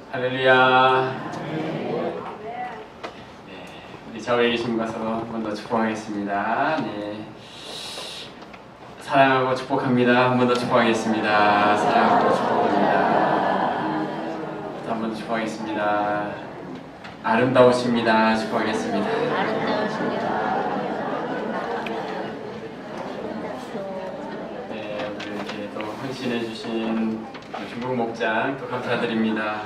할렐루야. 우리 좌우에 계신 분 가서 한 번 더 축복하겠습니다. 네. 사랑하고 축복합니다. 한 번 더 축복하겠습니다. 사랑하고 축복합니다. 또 한 번 더 축복하겠습니다. 아름다우십니다. 축복하겠습니다. 네, 오늘 이렇게 또 헌신해 주신 중국 목장 또 감사드립니다.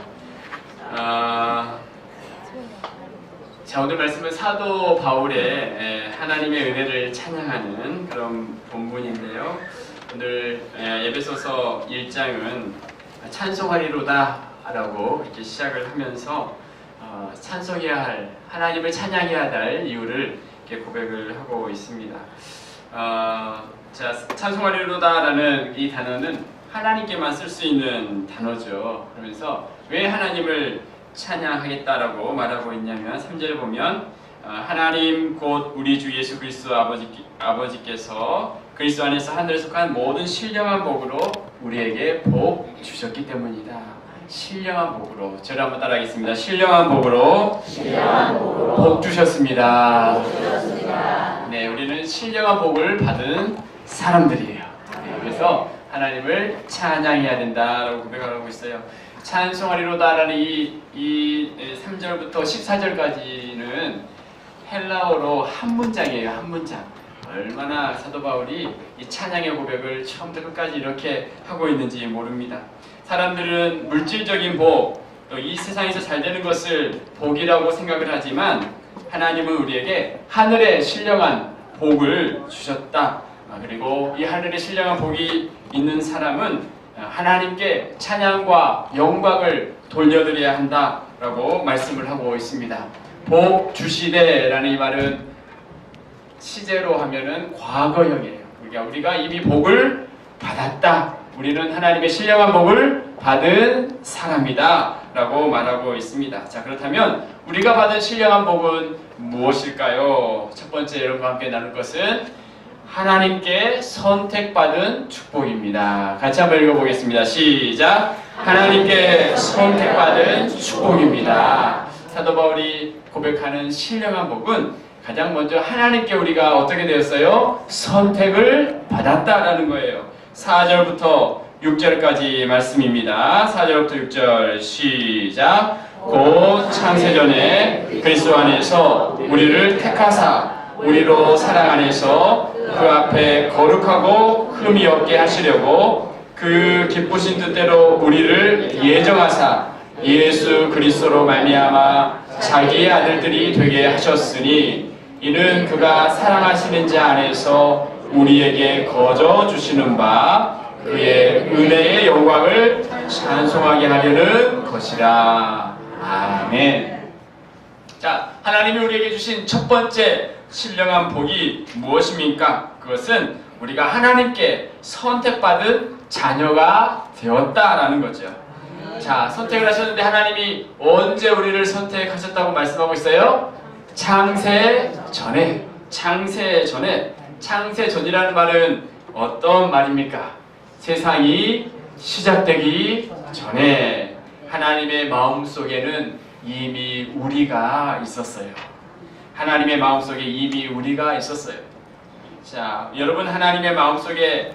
자, 오늘 말씀은 사도 바울의 하나님의 은혜를 찬양하는 그런 본문인데요. 오늘 에베소서 1장은 찬송하리로다 라고 이렇게 시작을 하면서 찬송해야 할, 하나님을 찬양해야 할 이유를 이렇게 고백을 하고 있습니다. 자, 찬송하리로다 라는 이 단어는 하나님께만 쓸 수 있는 단어죠. 그러면서 왜 하나님을 찬양하겠다라고 말하고 있냐면 3절에 보면 하나님 곧 우리 주 예수 그리스도 아버지께서 그리스도 안에서 하늘에 속한 모든 신령한 복으로 우리에게 복 주셨기 때문이다. 신령한 복으로, 저를 한번 따라하겠습니다. 신령한 복으로 복 주셨습니다. 네, 우리는 신령한 복을 받은 사람들이에요. 네, 그래서 하나님을 찬양해야 된다라고 고백을 하고 있어요. 찬송하리로다라는 이 3절부터 14절까지는 헬라어로 한 문장이에요. 한 문장. 얼마나 사도 바울이 이 찬양의 고백을 처음부터 끝까지 이렇게 하고 있는지 모릅니다. 사람들은 물질적인 복, 또 이 세상에서 잘 되는 것을 복이라고 생각을 하지만 하나님은 우리에게 하늘의 신령한 복을 주셨다. 그리고 이 하늘의 신령한 복이 있는 사람은 하나님께 찬양과 영광을 돌려드려야 한다라고 말씀을 하고 있습니다. 복 주시되라는 이 말은 시제로 하면은 과거형이에요. 우리가 이미 복을 받았다. 우리는 하나님의 신령한 복을 받은 사람이다 라고 말하고 있습니다. 자, 그렇다면 우리가 받은 신령한 복은 무엇일까요? 첫 번째 여러분과 함께 나눌 것은 하나님께 선택받은 축복입니다. 같이 한번 읽어보겠습니다. 시작! 하나님께 선택받은 축복입니다. 사도 바울이 고백하는 신령한 복은 가장 먼저 하나님께 우리가 어떻게 되었어요? 선택을 받았다라는 거예요. 4절부터 6절까지 말씀입니다. 4절부터 6절 시작! 곧 창세전에 그리스도 안에서 우리를 택하사 우리로 사랑 안에서 그 앞에 거룩하고 흠이 없게 하시려고 그 기쁘신 뜻대로 우리를 예정하사 예수 그리스도로 말미암아 자기의 아들들이 되게 하셨으니 이는 그가 사랑하시는 자 안에서 우리에게 거저 주시는 바 그의 은혜의 영광을 찬송하게 하려는 것이라. 아멘. 자, 하나님이 우리에게 주신 첫 번째 신령한 복이 무엇입니까? 그것은 우리가 하나님께 선택받은 자녀가 되었다라는 거죠. 자, 선택을 하셨는데 하나님이 언제 우리를 선택하셨다고 말씀하고 있어요? 창세 전에. 창세 전에. 창세 전이라는 말은 어떤 말입니까? 세상이 시작되기 전에 하나님의 마음속에는 이미 우리가 있었어요. 하나님의 마음속에 이미 우리가 있었어요. 자, 여러분, 하나님의 마음속에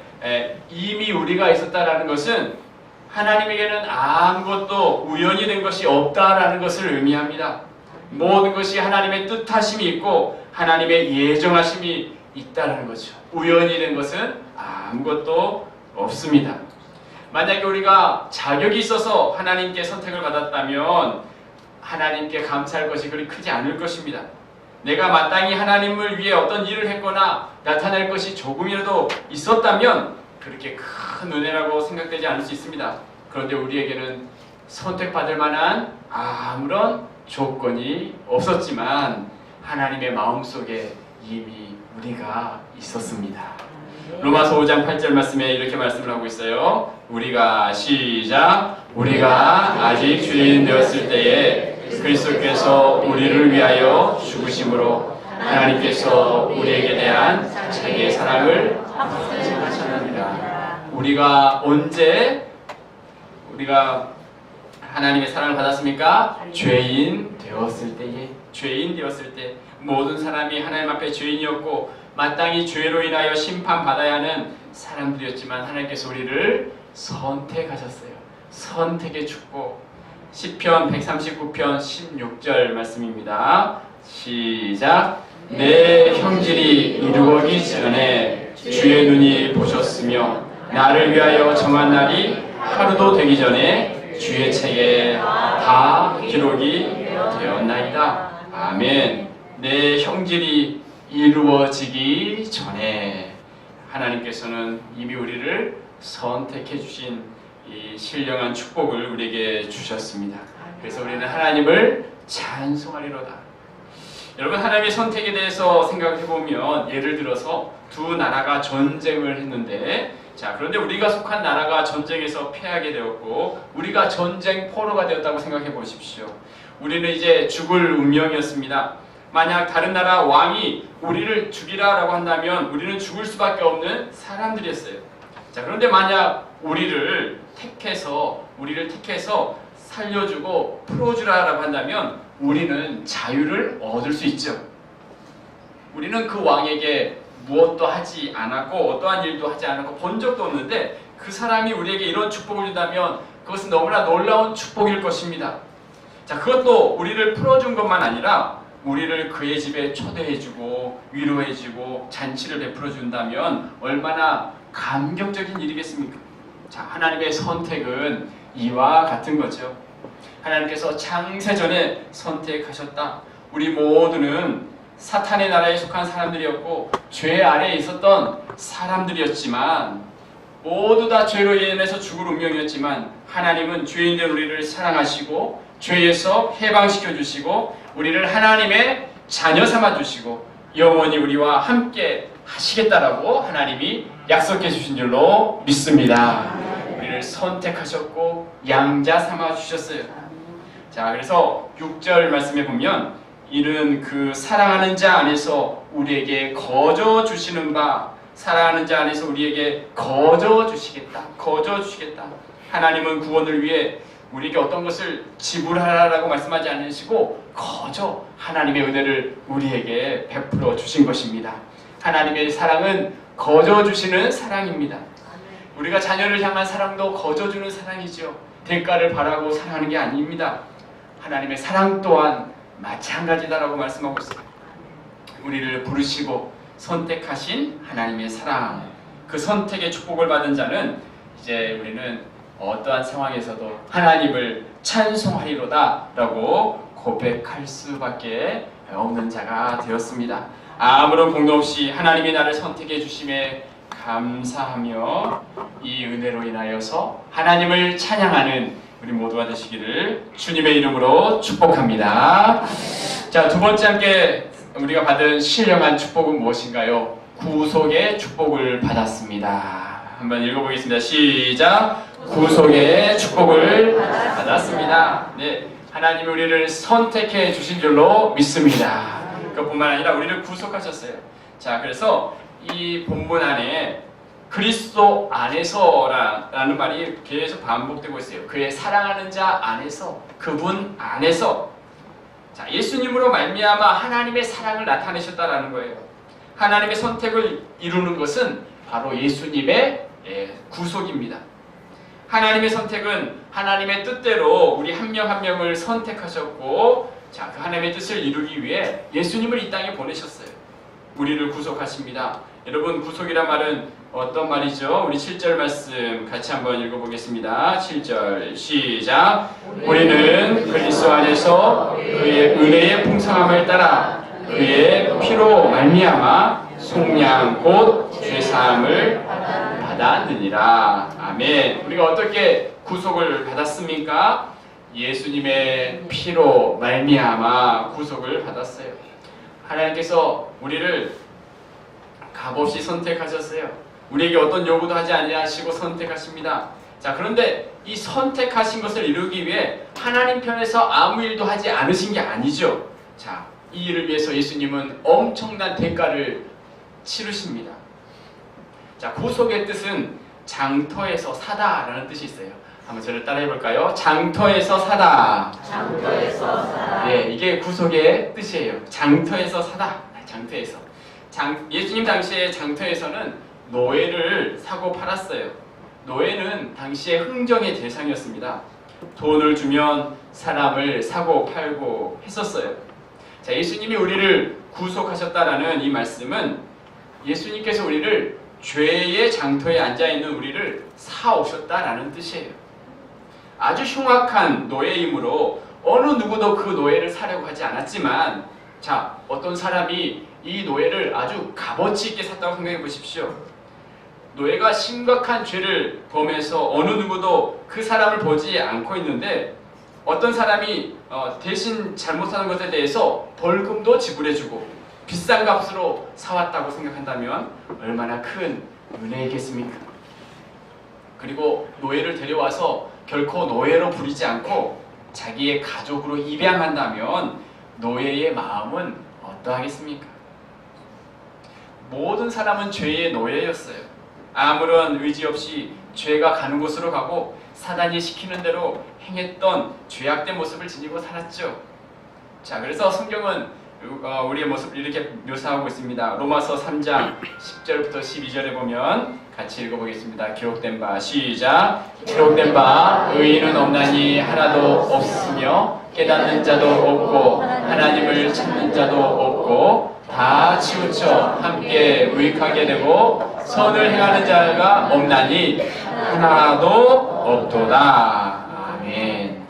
이미 우리가 있었다라는 것은 하나님에게는 아무것도 우연이 된 것이 없다라는 것을 의미합니다. 모든 것이 하나님의 뜻하심이 있고 하나님의 예정하심이 있다라는 거죠. 우연이 된 것은 아무것도 없습니다. 만약에 우리가 자격이 있어서 하나님께 선택을 받았다면 하나님께 감사할 것이 그리 크지 않을 것입니다. 내가 마땅히 하나님을 위해 어떤 일을 했거나 나타낼 것이 조금이라도 있었다면 그렇게 큰 은혜라고 생각되지 않을 수 있습니다. 그런데 우리에게는 선택받을 만한 아무런 조건이 없었지만 하나님의 마음속에 이미 우리가 있었습니다. 로마서 5장 8절 말씀에 이렇게 말씀을 하고 있어요. 우리가 시작! 우리가 아직 죄인 되었을 때에 그리스도께서 우리를 위하여 죽으심으로 하나님께서 우리에게 대한 자기의 사랑을 확증하셨느니라. 우리가 언제 우리가 하나님의 사랑을 받았습니까? 죄인 되었을 때에. 죄인 되었을 때 모든 사람이 하나님 앞에 죄인이었고 마땅히 죄로 인하여 심판받아야 하는 사람들이었지만 하나님께서 우리를 선택하셨어요. 선택의 축복. 시편 139편 16절 말씀입니다. 시작. 내 형질이 이루어지기 전에 주의 눈이 보셨으며 나를 위하여 정한 날이 하루도 되기 전에 주의 책에 다 기록이 되었나이다. 아멘. 내 형질이 이루어지기 전에 하나님께서는 이미 우리를 선택해 주신 이 신령한 축복을 우리에게 주셨습니다. 그래서 우리는 하나님을 찬송하리로다. 여러분, 하나님의 선택에 대해서 생각해 보면 예를 들어서 두 나라가 전쟁을 했는데, 자, 그런데 우리가 속한 나라가 전쟁에서 패하게 되었고 우리가 전쟁 포로가 되었다고 생각해 보십시오. 우리는 이제 죽을 운명이었습니다. 만약 다른 나라 왕이 우리를 죽이라라고 한다면 우리는 죽을 수밖에 없는 사람들이었어요. 자, 그런데 만약 우리를 택해서 살려주고 풀어주라라고 한다면 우리는 자유를 얻을 수 있죠. 우리는 그 왕에게 무엇도 하지 않았고 어떠한 일도 하지 않았고 본 적도 없는데 그 사람이 우리에게 이런 축복을 준다면 그것은 너무나 놀라운 축복일 것입니다. 자, 그것도 우리를 풀어준 것만 아니라 우리를 그의 집에 초대해주고 위로해주고 잔치를 베풀어준다면 얼마나 감격적인 일이겠습니까? 자, 하나님의 선택은 이와 같은 거죠. 하나님께서 창세전에 선택하셨다. 우리 모두는 사탄의 나라에 속한 사람들이었고 죄 아래에 있었던 사람들이었지만 모두 다 죄로 인해서 죽을 운명이었지만 하나님은 죄인된 우리를 사랑하시고 죄에서 해방시켜 주시고 우리를 하나님의 자녀 삼아 주시고 영원히 우리와 함께 하시겠다라고 하나님이 약속해 주신 줄로 믿습니다. 우리를 선택하셨고 양자 삼아 주셨어요. 자, 그래서 6절 말씀에 보면 이는 그 사랑하는 자 안에서 우리에게 거저 주시는 바, 사랑하는 자 안에서 우리에게 거저 주시겠다. 하나님은 구원을 위해 우리에게 어떤 것을 지불하라고 말씀하지 않으시고 거저 하나님의 은혜를 우리에게 베풀어 주신 것입니다. 하나님의 사랑은 거저 주시는 사랑입니다. 우리가 자녀를 향한 사랑도 거저 주는 사랑이죠. 대가를 바라고 사랑하는 게 아닙니다. 하나님의 사랑 또한 마찬가지다라고 말씀하고 있어요. 우리를 부르시고 선택하신 하나님의 사랑, 그 선택의 축복을 받은 자는 이제 우리는 어떠한 상황에서도 하나님을 찬송하리로다 라고 고백할 수밖에 없는 자가 되었습니다. 아무런 공도 없이 하나님이 나를 선택해 주심에 감사하며 이 은혜로 인하여서 하나님을 찬양하는 우리 모두가 되시기를 주님의 이름으로 축복합니다. 자, 두 번째 함께 우리가 받은 신령한 축복은 무엇인가요? 구속의 축복을 받았습니다. 한번 읽어보겠습니다. 시작. 구속의 축복을 받았습니다. 네, 하나님이 우리를 선택해 주신 줄로 믿습니다. 그뿐만 아니라 우리를 구속하셨어요. 자, 그래서 이 본문 안에 그리스도 안에서라는 말이 계속 반복되고 있어요. 그의 사랑하는 자 안에서, 그분 안에서. 자, 예수님으로 말미암아 하나님의 사랑을 나타내셨다라는 거예요. 하나님의 선택을 이루는 것은 바로 예수님의 구속입니다. 하나님의 선택은 하나님의 뜻대로 우리 한 명 한 명을 선택하셨고, 자, 그 하나님의 뜻을 이루기 위해 예수님을 이 땅에 보내셨어요. 우리를 구속하십니다. 여러분, 구속이란 말은 어떤 말이죠? 우리 7절 말씀 같이 한번 읽어보겠습니다. 7절 시작. 우리는 그리스도 안에서 그의 은혜의 풍성함을 따라 그의 피로 말미암아 속량 곧 죄사함을 받았느니라. 아멘. 우리가 어떻게 구속을 받았습니까? 예수님의 피로 말미암아 구속을 받았어요. 하나님께서 우리를 값없이 선택하셨어요. 우리에게 어떤 요구도 하지 아니하시고 선택하십니다. 자, 그런데 이 선택하신 것을 이루기 위해 하나님 편에서 아무 일도 하지 않으신 게 아니죠. 자, 이 일을 위해서 예수님은 엄청난 대가를 치르십니다. 자, 구속의 뜻은 장터에서 사다라는 뜻이 있어요. 한번 저를 따라해 볼까요? 장터에서 사다. 장터에서 사다. 네, 이게 구속의 뜻이에요. 장터에서 사다. 장터에서. 예수님 당시에 장터에서는 노예를 사고 팔았어요. 노예는 당시에 흥정의 대상이었습니다. 돈을 주면 사람을 사고 팔고 했었어요. 자, 예수님이 우리를 구속하셨다라는 이 말씀은 예수님께서 우리를 죄의 장터에 앉아있는 우리를 사오셨다라는 뜻이에요. 아주 흉악한 노예이므로 어느 누구도 그 노예를 사려고 하지 않았지만, 자, 어떤 사람이 이 노예를 아주 값어치 있게 샀다고 생각해 보십시오. 노예가 심각한 죄를 범해서 어느 누구도 그 사람을 보지 않고 있는데, 어떤 사람이 대신 잘못하는 것에 대해서 벌금도 지불해주고 비싼 값으로 사왔다고 생각한다면 얼마나 큰 은혜이겠습니까? 그리고 노예를 데려와서 결코 노예로 부리지 않고 자기의 가족으로 입양한다면 노예의 마음은 어떠하겠습니까? 모든 사람은 죄의 노예였어요. 아무런 의지 없이 죄가 가는 곳으로 가고 사단이 시키는 대로 행했던 죄악된 모습을 지니고 살았죠. 자, 그래서 성경은 우리의 모습을 이렇게 묘사하고 있습니다. 로마서 3장 10절부터 12절에 보면 같이 읽어보겠습니다. 기록된 바 시작. 기록된 바 의인은 없나니 하나도 없으며 깨닫는 자도 없고 하나님을 찾는 자도 없고 다 치우쳐 함께 무익하게 되고 선을 행하는 자가 없나니 하나도 없도다. 아멘.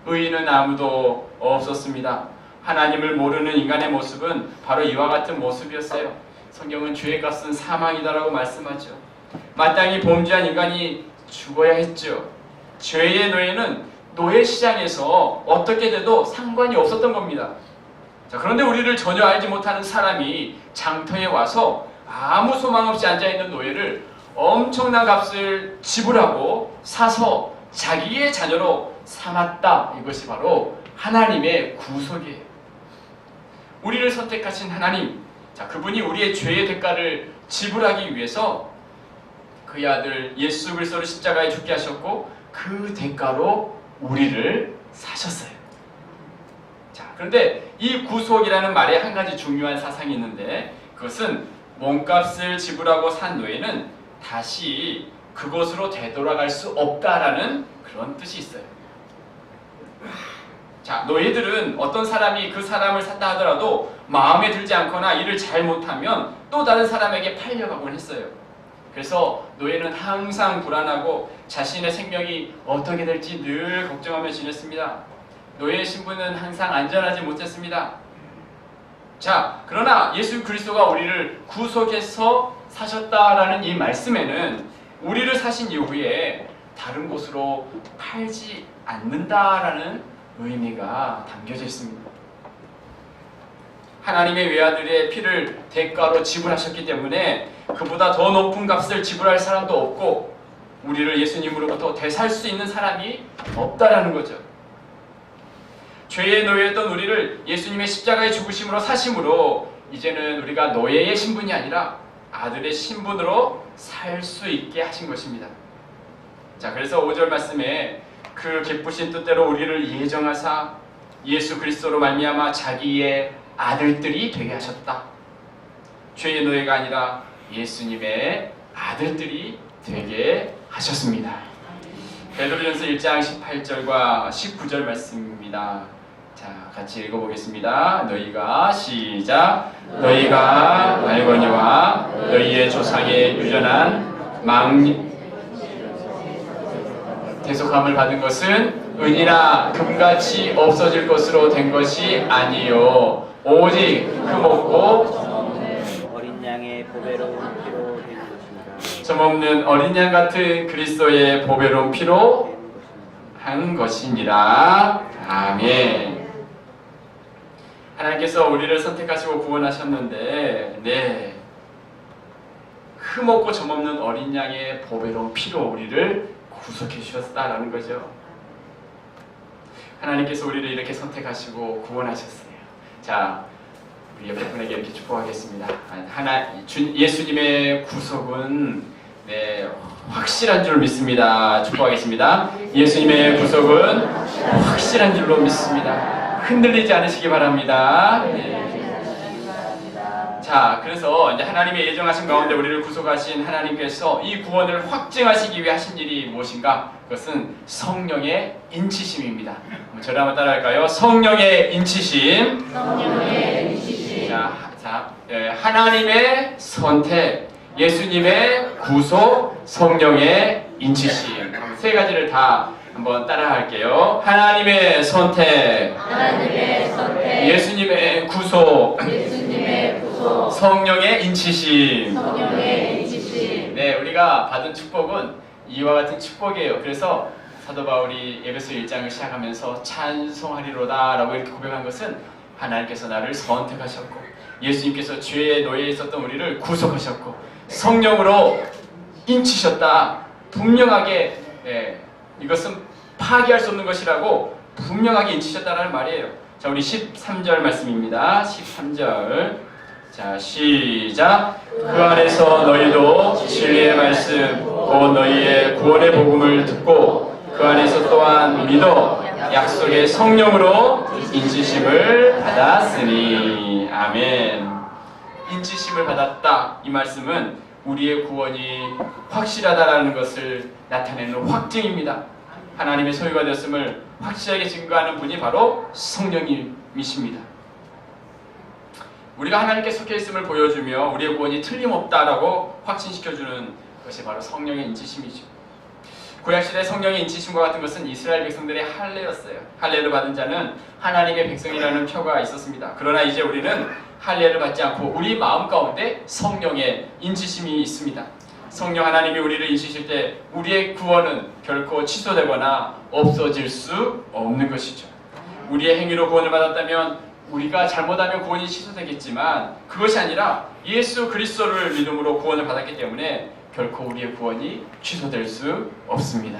의인은 아무도 없었습니다. 하나님을 모르는 인간의 모습은 바로 이와 같은 모습이었어요. 성경은 죄의 값은 사망이다라고 말씀하죠. 마땅히 범죄한 인간이 죽어야 했죠. 죄의 노예는 노예 시장에서 어떻게 돼도 상관이 없었던 겁니다. 자, 그런데 우리를 전혀 알지 못하는 사람이 장터에 와서 아무 소망 없이 앉아있는 노예를 엄청난 값을 지불하고 사서 자기의 자녀로 삼았다. 이것이 바로 하나님의 구속이에요. 우리를 선택하신 하나님, 자, 그분이 우리의 죄의 대가를 지불하기 위해서 그의 아들 예수 그리스도를 십자가에 죽게 하셨고 그 대가로 우리를 사셨어요. 자, 그런데 이 구속이라는 말에 한 가지 중요한 사상이 있는데, 그것은 몸값을 지불하고 산 노예는 다시 그곳으로 되돌아갈 수 없다라는 그런 뜻이 있어요. 자, 노예들은 어떤 사람이 그 사람을 샀다 하더라도 마음에 들지 않거나 일을 잘못하면 또 다른 사람에게 팔려가곤 했어요. 그래서 노예는 항상 불안하고 자신의 생명이 어떻게 될지 늘 걱정하며 지냈습니다. 노예의 신분은 항상 안전하지 못했습니다. 자, 그러나 예수 그리스도가 우리를 구속해서 사셨다라는 이 말씀에는 우리를 사신 이후에 다른 곳으로 팔지 않는다라는 의미가 담겨져 있습니다. 하나님의 외아들의 피를 대가로 지불하셨기 때문에 그보다 더 높은 값을 지불할 사람도 없고 우리를 예수님으로부터 되살 수 있는 사람이 없다라는 거죠. 죄의 노예였던 우리를 예수님의 십자가의 죽으심으로 사심으로 이제는 우리가 노예의 신분이 아니라 아들의 신분으로 살 수 있게 하신 것입니다. 자, 그래서 5절 말씀에 그 기쁘신 뜻대로 우리를 예정하사 예수 그리스도로 말미암아 자기의 아들들이 되게 하셨다. 죄의 노예가 아니라 예수님의 아들들이 되게 하셨습니다. 베드로전서 1장 18절과 19절 말씀입니다. 자, 같이 읽어보겠습니다. 너희가 시작. 너희가 알거니와 너희의 조상의 유전한 대속함을 받은 것은 은이나 금같이 없어질 것으로 된 것이 아니요 오직 흠없고 어린 양의 보배로운 피로 된 것입니다. 점없는 어린 양 같은 그리스도의 보배로운 피로 한 것이니라. 아멘. 하나님께서 우리를 선택하시고 구원하셨는데, 네, 흠없고 점없는 어린 양의 보배로운 피로 우리를 구속해 주셨다라는 거죠. 하나님께서 우리를 이렇게 선택하시고 구원하셨어요. 자, 우리 옆에 분에게 이렇게 축복하겠습니다. 예수님의 구속은 네, 확실한 줄 믿습니다. 축복하겠습니다. 예수님의 구속은 확실한 줄로 믿습니다. 흔들리지 않으시기 바랍니다. 네. 자, 그래서 이제 하나님의 예정하신 가운데 우리를 구속하신 하나님께서 이 구원을 확증하시기 위해 하신 일이 무엇인가? 그것은 성령의 인치심입니다. 저를 한번 따라할까요? 성령의 인치심. 성령의 인치심. 하나님의 선택, 예수님의 구속, 성령의 인치심. 세 가지를 다 한번 따라할게요. 하나님의 선택, 하나님의 선택. 예수님의 구속, 예수님의 구속. 성령의 인치심. 성령의 인치심. 네, 우리가 받은 축복은 이와 같은 축복이에요. 그래서 사도 바울이 에베소 1장을 시작하면서 찬송하리로다 라고 이렇게 고백한 것은 하나님께서 나를 선택하셨고 예수님께서 죄에 놓여 있었던 우리를 구속하셨고 성령으로 인치셨다. 분명하게 이것은 파기할 수 없는 것이라고 분명하게 인치셨다라는 말이에요. 자, 우리 13절 말씀입니다. 13절. 자, 시작. 그 안에서 너희도 진리의 말씀 곧 너희의 구원의 복음을 듣고 그 안에서 또한 믿어 약속의 성령으로 인치심을 받았으니. 아멘. 인치심을 받았다. 이 말씀은 우리의 구원이 확실하다라는 것을 나타내는 확증입니다. 하나님의 소유가 되었음을 확실하게 증거하는 분이 바로 성령님이십니다. 우리가 하나님께 속해 있음을 보여주며 우리의 구원이 틀림없다라고 확신시켜주는 것이 바로 성령의 인치심이죠. 구약시대 성령의 인치심과 같은 것은 이스라엘 백성들의 할례였어요. 할례를 받은 자는 하나님의 백성이라는 표가 있었습니다. 그러나 이제 우리는 할례를 받지 않고 우리 마음 가운데 성령의 인치심이 있습니다. 성령 하나님이 우리를 인치실 때 우리의 구원은 결코 취소되거나 없어질 수 없는 것이죠. 우리의 행위로 구원을 받았다면 우리가 잘못하면 구원이 취소되겠지만 그것이 아니라 예수 그리스도를 믿음으로 구원을 받았기 때문에 결코 우리의 구원이 취소될 수 없습니다.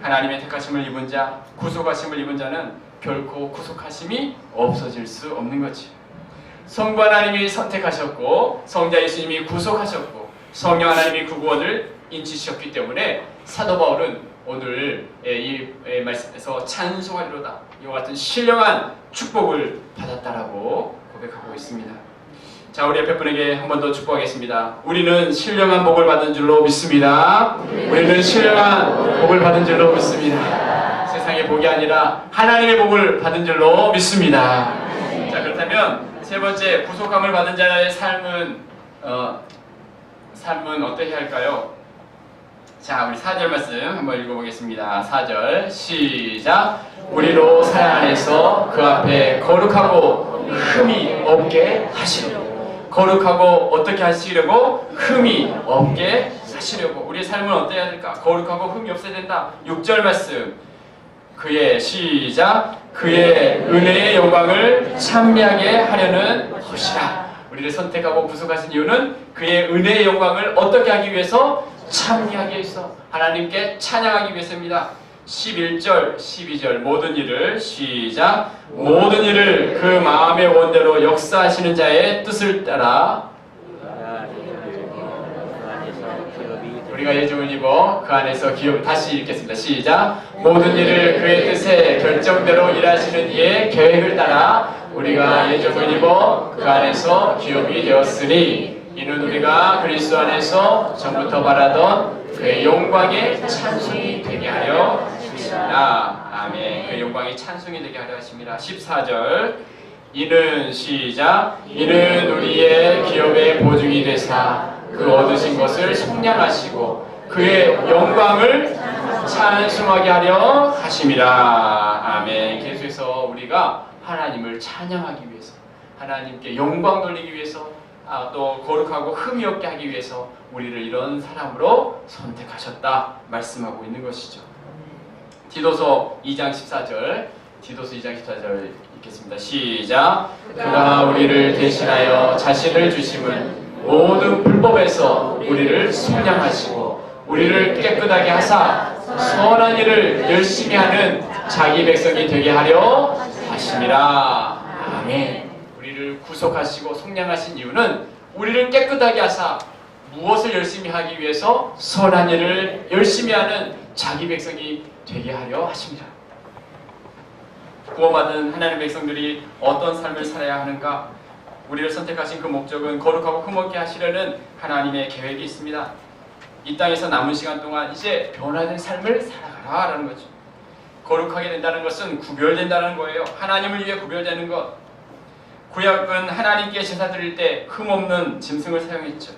하나님의 택하심을 입은 자, 구속하심을 입은 자는 결코 구속하심이 없어질 수 없는 거지. 성부 하나님이 선택하셨고 성자 예수님이 구속하셨고 성령 하나님이 그 구원을 인치셨기 때문에 사도 바울은 오늘 이 말씀에서 찬송하리로다 이와 같은 신령한 축복을 받았다라고 고백하고 있습니다. 자, 우리 옆에 분에게 한 번 더 축복하겠습니다. 우리는 신령한 복을 받은 줄로 믿습니다. 우리는 신령한 복을 받은 줄로 믿습니다. 세상의 복이 아니라 하나님의 복을 받은 줄로 믿습니다. 자, 그렇다면 세 번째, 구속함을 받은 자의 삶은 어떻게 할까요? 자, 우리 4절 말씀 한번 읽어보겠습니다. 4절 시작. 우리로 사랑 안에서 그 앞에 거룩하고 흠이 없게 하시려고. 거룩하고 어떻게 하시려고? 흠이 없게 하시려고. 우리의 삶은 어때야 될까? 거룩하고 흠이 없어야 된다. 6절 말씀. 그의 시작. 그의 은혜의 영광을 찬미하게 하려는 것이라. 우리를 선택하고 구속하신 이유는 그의 은혜의 영광을 어떻게 하기 위해서? 찬미하기 위해서, 하나님께 찬양하기 위해서입니다. 11절, 12절 모든 일을 시작. 모든 일을 그 마음의 원대로 역사하시는 자의 뜻을 따라 우리가 예정을 입어 그 안에서 기업. 다시 읽겠습니다. 시작. 모든 일을 그의 뜻에 결정대로 일하시는 이의 계획을 따라 우리가 예정을 입어 그 안에서 기업이 되었으니 이는 우리가 그리스도 안에서 전부터 바라던 그의 영광의 찬송이 되게 하려 하십니다. 아멘. 그의 영광의 찬송이 되게 하려 하십니다. 14절. 이는 시작. 이는 우리의 기업의 보증이 되사 그 얻으신 것을 속량하시고 그의 영광을 찬송하게 하려 하심이라. 아멘. 계속해서 우리가 하나님을 찬양하기 위해서, 하나님께 영광 돌리기 위해서, 또 거룩하고 흠이 없게 하기 위해서 우리를 이런 사람으로 선택하셨다 말씀하고 있는 것이죠. 디도서 2장 14절. 디도서 2장 14절 읽겠습니다. 시작. 그가 우리를 대신하여 자신을 주심은 모든 불법에서 우리를 속량하시고 우리를 깨끗하게 하사 선한 일을 열심히 하는 자기 백성이 되게 하려 하심이라. 아멘. 우리를 구속하시고 속량하신 이유는 우리를 깨끗하게 하사 무엇을 열심히 하기 위해서 선한 일을 열심히 하는 자기 백성이 되게 하려 하십니다. 구원받은 하나님의 백성들이 어떤 삶을 살아야 하는가? 우리를 선택하신 그 목적은 거룩하고 흠없게 하시려는 하나님의 계획이 있습니다. 이 땅에서 남은 시간 동안 이제 변화된 삶을 살아가라라는 거죠. 거룩하게 된다는 것은 구별된다는 거예요. 하나님을 위해 구별되는 것. 구약은 하나님께 제사 드릴 때 흠없는 짐승을 사용했죠.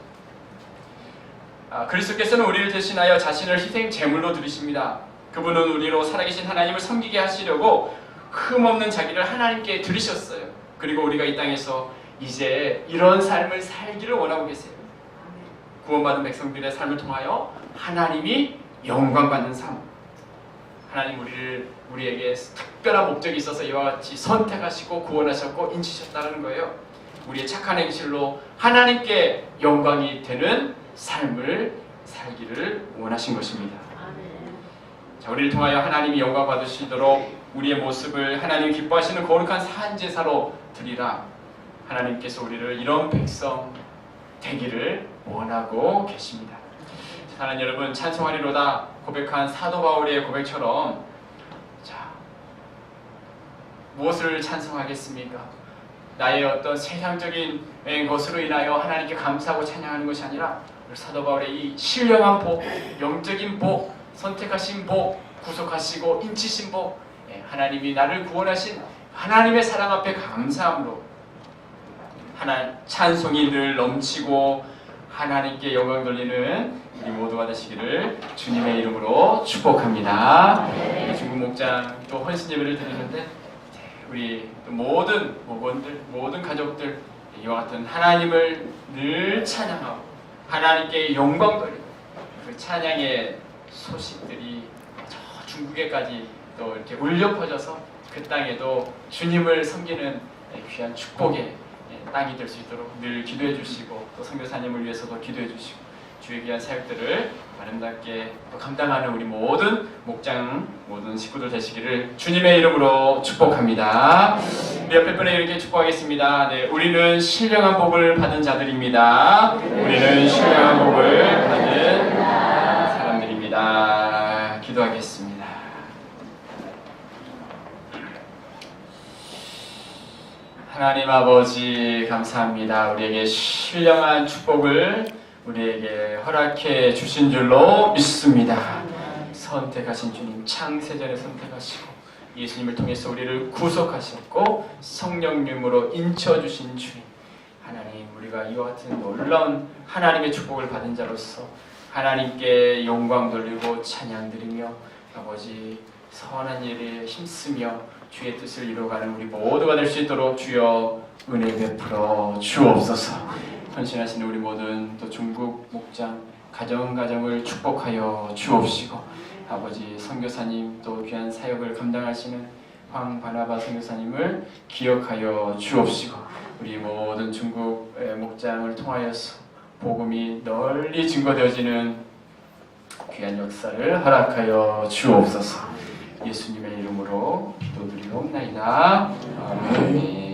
그리스도께서는 우리를 대신하여 자신을 희생 제물로 드리십니다. 그분은 우리로 살아계신 하나님을 섬기게 하시려고 흠없는 자기를 하나님께 드리셨어요. 그리고 우리가 이 땅에서 이제 이런 삶을 살기를 원하고 계세요. 구원받은 백성들의 삶을 통하여 하나님이 영광받는 삶. 하나님 우리에게 특별한 목적이 있어서 이와 같이 선택하시고 구원하셨고 인치셨다는 거예요. 우리의 착한 행실로 하나님께 영광이 되는 삶을 살기를 원하신 것입니다. 자, 우리를 통하여 하나님이 영광 받으시도록 우리의 모습을 하나님 기뻐하시는 거룩한 산제사로 드리라. 하나님께서 우리를 이런 백성 되기를 원하고 계십니다. 사랑하는 여러분, 찬송하리로다 고백한 사도 바울의 고백처럼, 자, 무엇을 찬송하겠습니까? 나의 어떤 세상적인 것으로 인하여 하나님께 감사하고 찬양하는 것이 아니라 사도 바울의 이 신령한 복, 영적인 복, 선택하신 복, 구속하시고 인치신 복, 하나님이 나를 구원하신 하나님의 사랑 앞에 감사함으로 찬송이 늘 넘치고 하나님께 영광 돌리는 우리 모두가 되시기를 주님의 이름으로 축복합니다. 중국 목장 또 헌신 예배를 드리는데 우리 또 모든 가족들 이와 같은 하나님을 늘 찬양하고 하나님께 영광 돌리고 그 찬양의 소식들이 저 중국에까지 또 이렇게 울려 퍼져서 그 땅에도 주님을 섬기는 귀한 축복의 땅이 될 수 있도록 늘 기도해 주시고 또 선교사님을 위해서도 기도해 주시고 주의 귀한 사역들을 아름답게 또 감당하는 우리 모든 목장 모든 식구들 되시기를 주님의 이름으로 축복합니다. 우리 옆에 분에 이렇게 축복하겠습니다. 네, 우리는 신령한 복을 받은 자들입니다. 우리는 신령한 복을 받은 사람들입니다. 기도하겠습니다. 하나님 아버지 감사합니다. 우리에게 신령한 축복을 우리에게 허락해 주신 줄로 믿습니다. 선택하신 주님, 창세전에 선택하시고 예수님을 통해서 우리를 구속하셨고 성령님으로 인쳐주신 주님, 하나님 우리가 이와 같은 놀라운 하나님의 축복을 받은 자로서 하나님께 영광 돌리고 찬양 드리며 아버지 선한 일에 힘쓰며 주의 뜻을 이루어가는 우리 모두가 될 수 있도록 주여 은혜 베풀어 주옵소서. 헌신하시는 우리 모든 또 중국 목장 가정을 축복하여 주옵시고 아버지 선교사님 또 귀한 사역을 감당하시는 황 바나바 선교사님을 기억하여 주옵시고 우리 모든 중국 목장을 통하여서 복음이 널리 증거되어지는 귀한 역사를 허락하여 주옵소서. 예수님의 이름으로 기도드리옵나이다. 아멘.